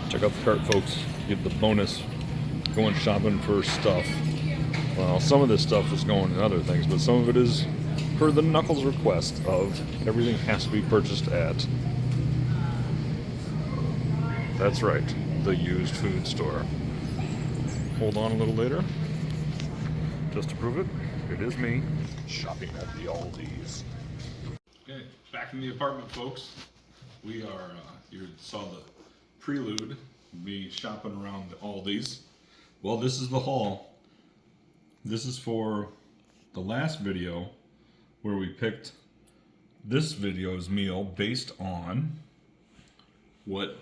Check out the cart, folks. Get the bonus going shopping for stuff. Well, some of this stuff is going in other things, but some of it is per the Knuckles request of everything has to be purchased at, that's right, the used food store. Hold on a little later, just to prove it. It is me shopping at the Aldi's. Okay, back in the apartment, folks. We are, you saw the prelude, me shopping around the Aldi's. Well, this is the haul. This is for the last video where we picked this video's meal based on what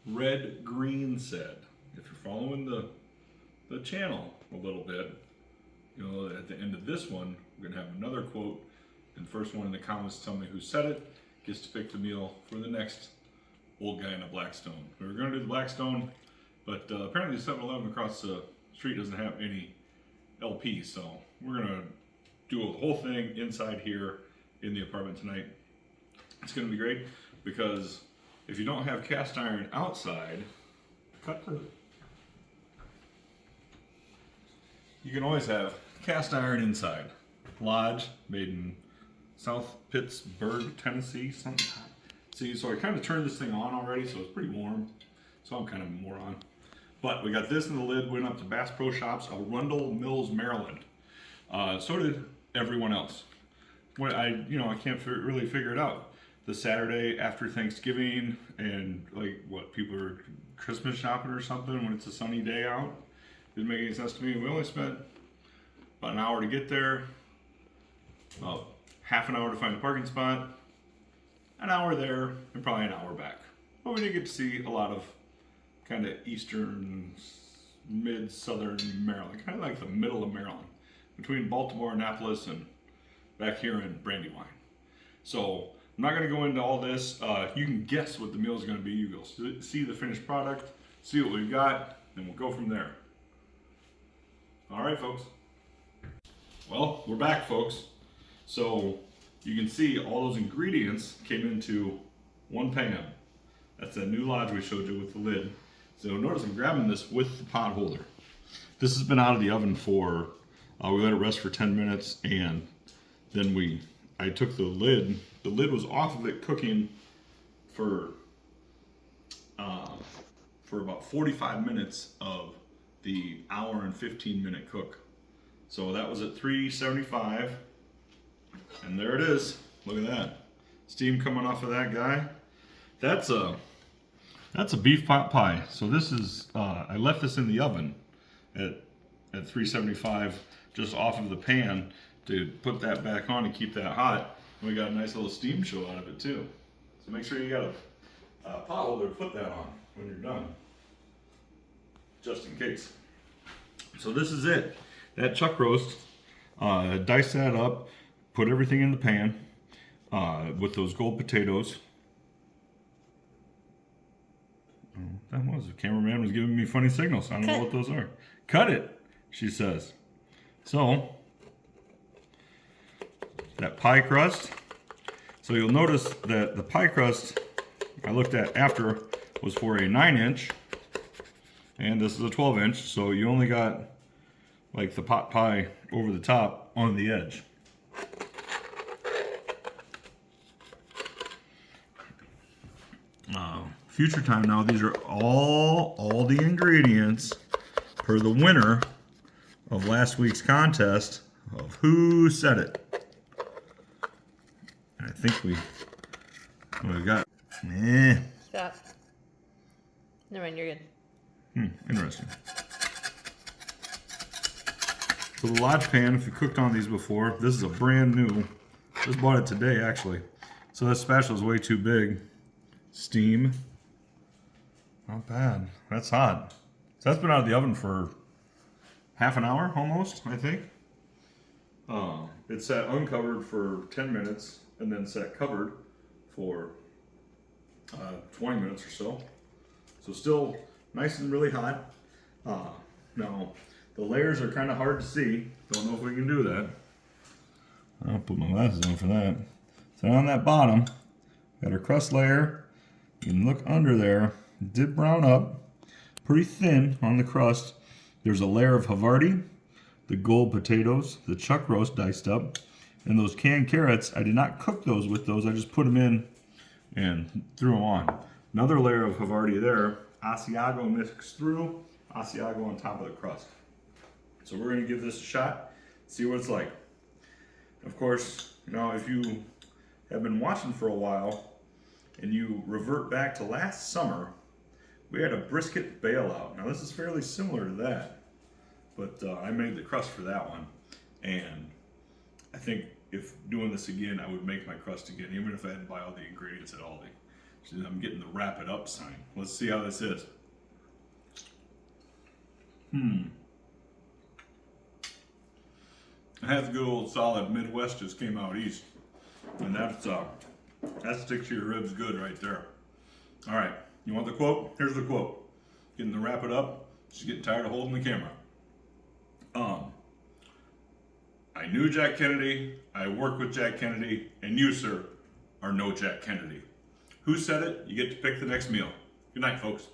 Red Green said. If you're following the channel a little bit, you know, at the end of this one, we're gonna have another quote, and first one in the comments tell me who said it, gets to pick the meal for the next old guy in a Blackstone. We were gonna do the Blackstone, but apparently 7-Eleven across the street doesn't have any LP, so we're gonna do a whole thing inside here in the apartment tonight. It's gonna be great because if you don't have cast iron outside, you can always have cast iron inside. Lodge, made in South Pittsburgh, Tennessee, something. See, so I kind of turned this thing on already, so it's pretty warm. So I'm kind of a moron. But we got this in the lid, went up to Bass Pro Shops, Arundel Mills, Maryland. So did everyone else. What I can't really figure it out. The Saturday after Thanksgiving and like what people are Christmas shopping or something when it's a sunny day out. Didn't make any sense to me. We only spent about an hour to get there, about half an hour to find a parking spot, an hour there, and probably an hour back. But we did get to see a lot of kind of eastern, mid-southern Maryland, kind of like the middle of Maryland, between Baltimore, Annapolis, and back here in Brandywine. So I'm not going to go into all this. You can guess what the meal is going to be. You'll see the finished product, see what we've got, and we'll go from there. All right, folks. Well, we're back, folks. So you can see all those ingredients came into one pan. That's that new Lodge we showed you with the lid. So notice I'm grabbing this with the pot holder. This has been out of the oven for, we let it rest for 10 minutes, and then I took the lid was off of it cooking for about 45 minutes of the hour and 15-minute cook. So that was at 375, and there it is. Look at that. Steam coming off of that guy. That's a beef pot pie. So this is, I left this in the oven at 375, just off of the pan to put that back on and keep that hot. And we got a nice little steam show out of it too. So make sure you got a pot holder to put that on when you're done, just in case. So this is it. That chuck roast, dice that up, put everything in the pan with those gold potatoes. That was, the cameraman was giving me funny signals. I don't know what those are. Cut it, she says. So, that pie crust. So you'll notice that the pie crust I looked at after was for a 9-inch, and this is a 12-inch, so you only got like the pot pie over the top on the edge. Future time now, these are all the ingredients per the winner of last week's contest of who said it. I think we got. Stop. Never mind, you're good. Interesting. So the Lodge pan, if you cooked on these before, this is a brand new. Just bought it today, actually. So this spatula is way too big. Steam. Not bad. That's hot. So that's been out of the oven for half an hour, almost, I think. It sat uncovered for 10 minutes and then sat covered for 20 minutes or so. So still nice and really hot. Now, the layers are kind of hard to see. Don't know if we can do that. I'll put my glasses on for that. So on that bottom, got our crust layer. You can look under there. It did brown up, pretty thin on the crust. There's a layer of Havarti, the gold potatoes, the chuck roast diced up, and those canned carrots. I did not cook those with those. I just put them in and threw them on. Another layer of Havarti there. Asiago mixed through. Asiago on top of the crust. So we're going to give this a shot, see what it's like. Of course, you know, if you have been watching for a while and you revert back to last summer, we had a brisket bailout. Now this is fairly similar to that, but I made the crust for that one. And I think if doing this again, I would make my crust again, even if I had to buy all the ingredients at Aldi. So I'm getting the wrap it up sign. Let's see how this is. I had the good old solid Midwest just came out east. And that sticks to your ribs good right there. All right, you want the quote? Here's the quote. Getting to wrap it up. Just getting tired of holding the camera. I knew Jack Kennedy, I worked with Jack Kennedy, and you, sir, are no Jack Kennedy. Who said it? You get to pick the next meal. Good night, folks.